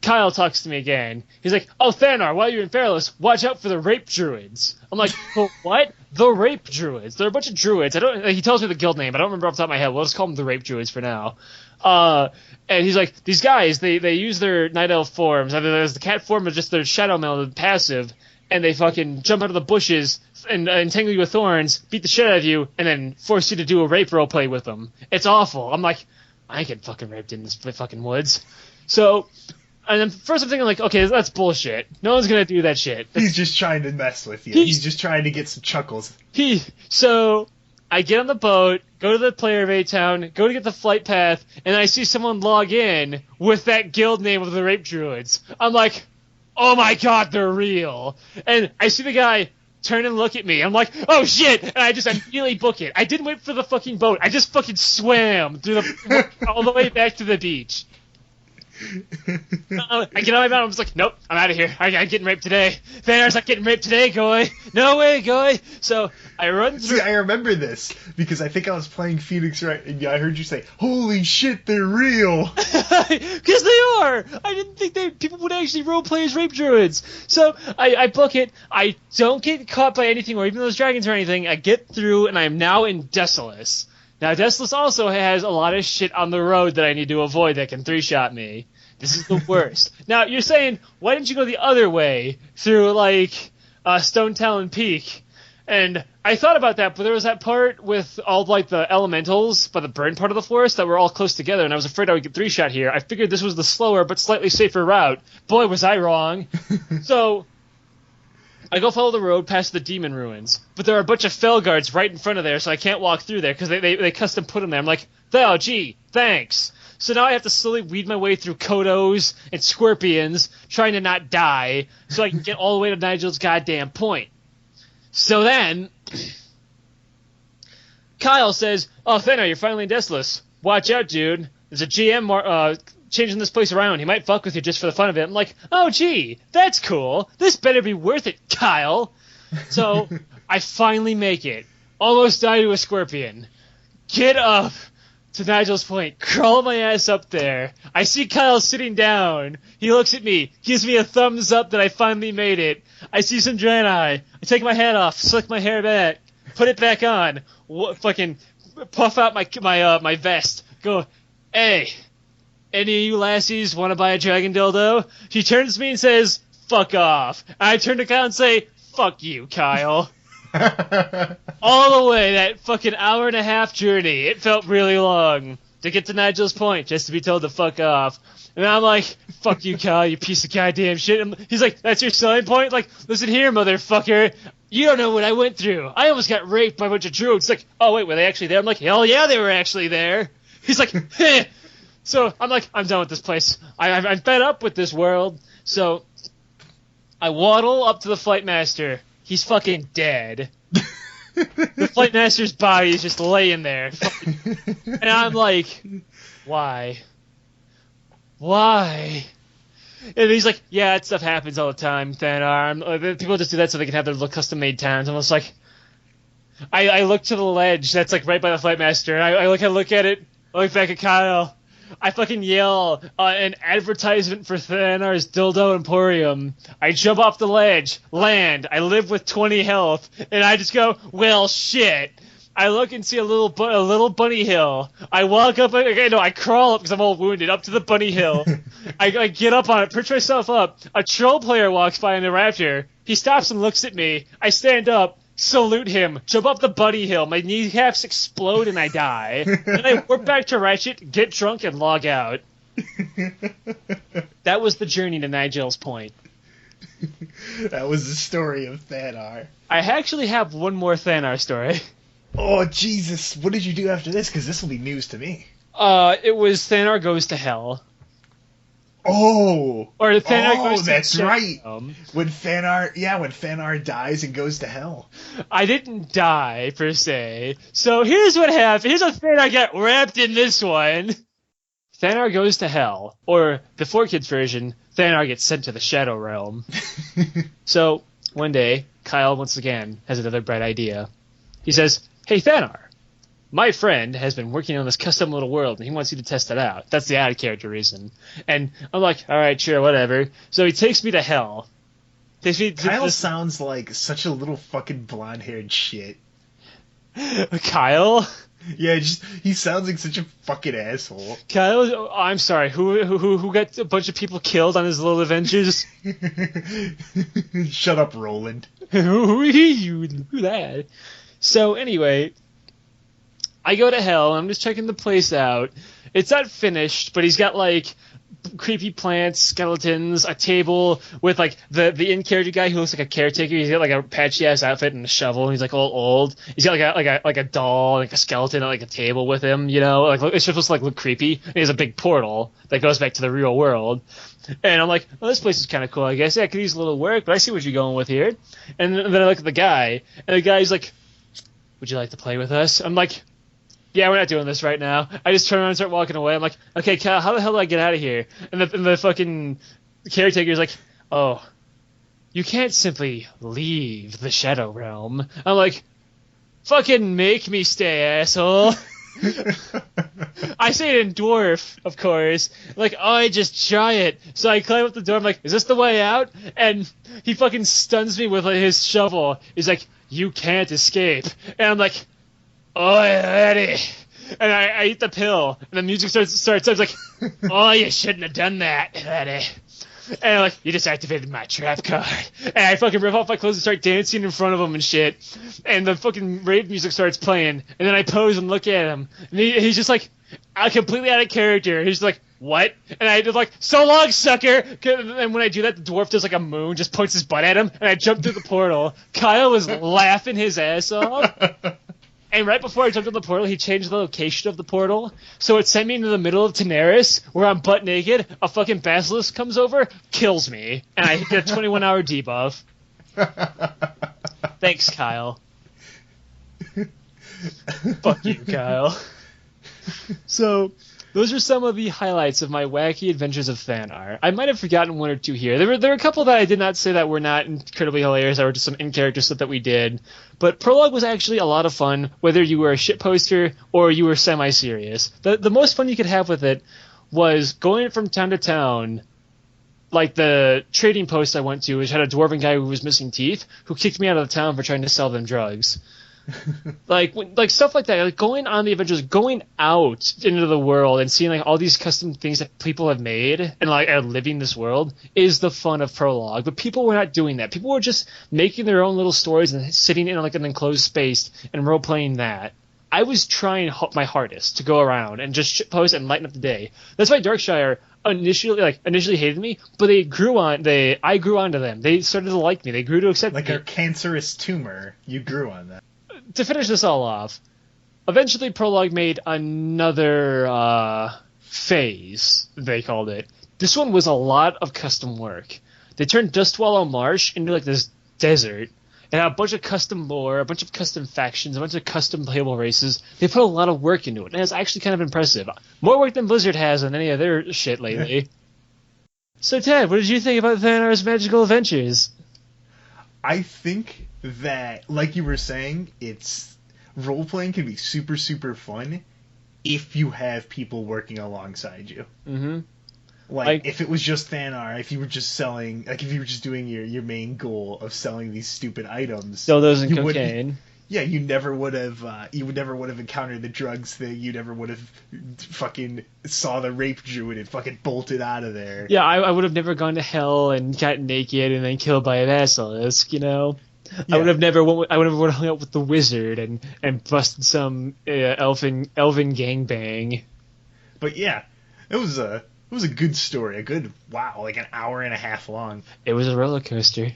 Kyle talks to me again. He's like, oh, Thanar, while you're in Feralus, watch out for the Rape Druids. I'm like, well, what? The Rape Druids. They're a bunch of druids. He tells me the guild name. I don't remember off the top of my head. We'll just call them the Rape Druids for now. And he's like, these guys, they use their night elf forms. Either there's the cat form or just their shadow melted passive, and they fucking jump out of the bushes and entangle you with thorns, beat the shit out of you, and then force you to do a rape roleplay with them. It's awful. I'm like, I ain't getting fucking raped in this fucking woods. So, and then first I'm thinking like, okay, that's bullshit. No one's gonna do that shit. He's just trying to mess with you. He's just trying to get some chuckles. So I get on the boat, go to the player of A-Town, go to get the flight path, and I see someone log in with that guild name of the Rape Druids. I'm like, oh my god, they're real. And I see the guy turn and look at me. I'm like, oh shit! And I just immediately book it. I didn't wait for the fucking boat. I just fucking swam through all the way back to the beach. I get on my boat, I'm just like, nope, I'm out of here. I'm getting raped today. Thanar's not getting raped today, Goy. No way, Goy. So I run through. See, I remember this because I think I was playing Phoenix, right? And I heard you say, holy shit, they're real. Because they are. I didn't think people would actually roleplay as Rape Druids. So I book it. I don't get caught by anything or even those dragons or anything. I get through, and I'm now in Desolus. Now, Desolus also has a lot of shit on the road that I need to avoid that can 3-shot me. This is the worst. Now, you're saying, why didn't you go the other way through, like, Stone Talon Peak? And I thought about that, but there was that part with all, like, the elementals by the burn part of the forest that were all close together, and I was afraid I would get 3-shot here. I figured this was the slower but slightly safer route. Boy, was I wrong. So I go follow the road past the demon ruins, but there are a bunch of fell guards right in front of there, so I can't walk through there because they custom put them there. I'm like, oh, gee, thanks. So now I have to slowly weed my way through Kodos and Scorpions, trying to not die, so I can get all the way to Nigel's goddamn point. So then, Kyle says, oh, Thanar, you're finally in Desolus. Watch out, dude. There's a GM changing this place around. He might fuck with you just for the fun of it. I'm like, oh, gee, that's cool. This better be worth it, Kyle. So I finally make it. Almost die to a scorpion. Get up to Nigel's point. Crawl my ass up there. I see Kyle sitting down. He looks at me. Gives me a thumbs up that I finally made it. I see some Draenei. I take my hat off. Slick my hair back. Put it back on. Fucking puff out my vest. Go, hey. Any of you lassies want to buy a dragon dildo? She turns to me and says, fuck off. I turn to Kyle and say, fuck you, Kyle. All the way, that fucking hour-and-a-half journey. It felt really long to get to Nigel's point, just to be told to fuck off. And I'm like, fuck you, Kyle, you piece of goddamn shit. And he's like, that's your selling point? Like, listen here, motherfucker. You don't know what I went through. I almost got raped by a bunch of druids. Like, oh, wait, were they actually there? I'm like, hell yeah, they were actually there. He's like, heh. So I'm like, I'm done with this place. I'm fed up with this world. So I waddle up to the flight master. He's fucking dead. The flight master's body is just laying there. And I'm like, why? Why? And he's like, yeah, that stuff happens all the time, Thanar. People just do that so they can have their little custom-made towns. I'm just like, I look to the ledge that's like right by the flight master, and I look at it, I look back at Kyle. I fucking yell an advertisement for Thanar's Dildo Emporium. I jump off the ledge, land. I live with 20 health, and I just go, well, shit. I look and see a little bunny hill. I walk up, I crawl up because I'm all wounded, up to the bunny hill. I get up on it, perch myself up. A troll player walks by in the raptor. He stops and looks at me. I stand up, salute him, jump up the bunny hill. My kneecaps explode and I die. Then I warp back to Ratchet, get drunk, and log out. That was the journey to Nigel's Point. That was the story of Thanar. I actually have one more Thanar story. Oh, Jesus. What did you do after this? Because this will be news to me. It was Thanar Goes to Hell. Oh! Or Thanar Goes to that's right! When Thanar dies and goes to hell. I didn't die, per se. So here's what happened. Here's a Thanar got wrapped in this one. Thanar Goes to Hell. Or, the 4Kids version, Thanar gets sent to the Shadow Realm. So, one day, Kyle once again has another bright idea. He says, hey, Thanar, my friend has been working on this custom little world, and he wants you to test it out. That's the out-of-character reason. And I'm like, all right, sure, whatever. So he takes me to hell. Kyle sounds like such a little fucking blonde-haired shit. Kyle? Yeah, he sounds like such a fucking asshole. Kyle? Oh, I'm sorry. Who got a bunch of people killed on his little adventures? Shut up, Roland. Who are you? Who that? So anyway, I go to hell, and I'm just checking the place out. It's not finished, but he's got, like, creepy plants, skeletons, a table with, like, the in-character guy who looks like a caretaker. He's got, like, a patchy-ass outfit and a shovel, and he's, like, all old. He's got, like a doll, like a skeleton, like a table with him, you know? Like, it's supposed to, like, look creepy. And he has a big portal that goes back to the real world. And I'm like, well, this place is kind of cool, I guess. Yeah, I could use a little work, but I see what you're going with here. And then I look at the guy, and the guy's like, would you like to play with us? I'm like, yeah, we're not doing this right now. I just turn around and start walking away. I'm like, okay, Kyle, how the hell do I get out of here? And the fucking caretaker's like, oh, you can't simply leave the Shadow Realm. I'm like, fucking make me stay, asshole. I say it in dwarf, of course. Like, oh, I just try it. So I climb up the door. I'm like, is this the way out? And he fucking stuns me with his shovel. He's like, you can't escape. And I'm like, oh, Eddie. And I eat the pill. And the music starts. I was like, oh, you shouldn't have done that, Eddie. And I'm like, you just activated my trap card. And I fucking rip off my clothes and start dancing in front of him and shit. And the fucking rape music starts playing. And then I pose and look at him. And he's just like, completely out of character. He's like, what? And I did like, so long, sucker! And when I do that, the dwarf does like a moon, just points his butt at him. And I jump through the portal. Kyle was laughing his ass off. And right before I jumped in the portal, he changed the location of the portal. So it sent me into the middle of Tanaris, where I'm butt naked, a fucking basilisk comes over, kills me, and I get a 21-hour debuff. Thanks, Kyle. Fuck you, Kyle. So, those are some of the highlights of my wacky adventures of Thanar. I might have forgotten one or two here. There were a couple that I did not say that were not incredibly hilarious. That were just some in-character stuff that we did. But Prologue was actually a lot of fun, whether you were a shitposter or you were semi-serious. The most fun you could have with it was going from town to town. Like the trading post I went to, which had a dwarven guy who was missing teeth, who kicked me out of the town for trying to sell them drugs. like stuff like that, like going on the adventures, going out into the world and seeing like all these custom things that people have made and like are living this world is the fun of Prologue. But people were not doing that. People were just making their own little stories and sitting in like an enclosed space and role playing that. I was trying my hardest to go around and just shitpost and lighten up the day. That's why Darkshire initially hated me, but I grew onto them. They started to like me. They grew to accept me. Like a cancerous tumor, you grew on that. To finish this all off, eventually Prologue made another phase, they called it. This one was a lot of custom work. They turned Dustwallow Marsh into like this desert. It had a bunch of custom lore, a bunch of custom factions, a bunch of custom playable races. They put a lot of work into it, and it's actually kind of impressive. More work than Blizzard has on any of their shit lately. So, Ted, what did you think about Thanar's magical adventures? I think that, like you were saying, role-playing can be super, super fun if you have people working alongside you. Mm-hmm. Like, if it was just Thanar, if you were just selling, like, if you were just doing your main goal of selling these stupid items, Sell those in cocaine. Yeah, you never would have encountered the drugs thing. You never would have fucking saw the Rape Druid and fucking bolted out of there. Yeah, I would have never gone to hell and got naked and then killed by a basilisk, you know? Yeah. I would have never hung out with the wizard and busted some elven gangbang. But yeah, it was a good story. Like an hour and a half long. It was a roller coaster.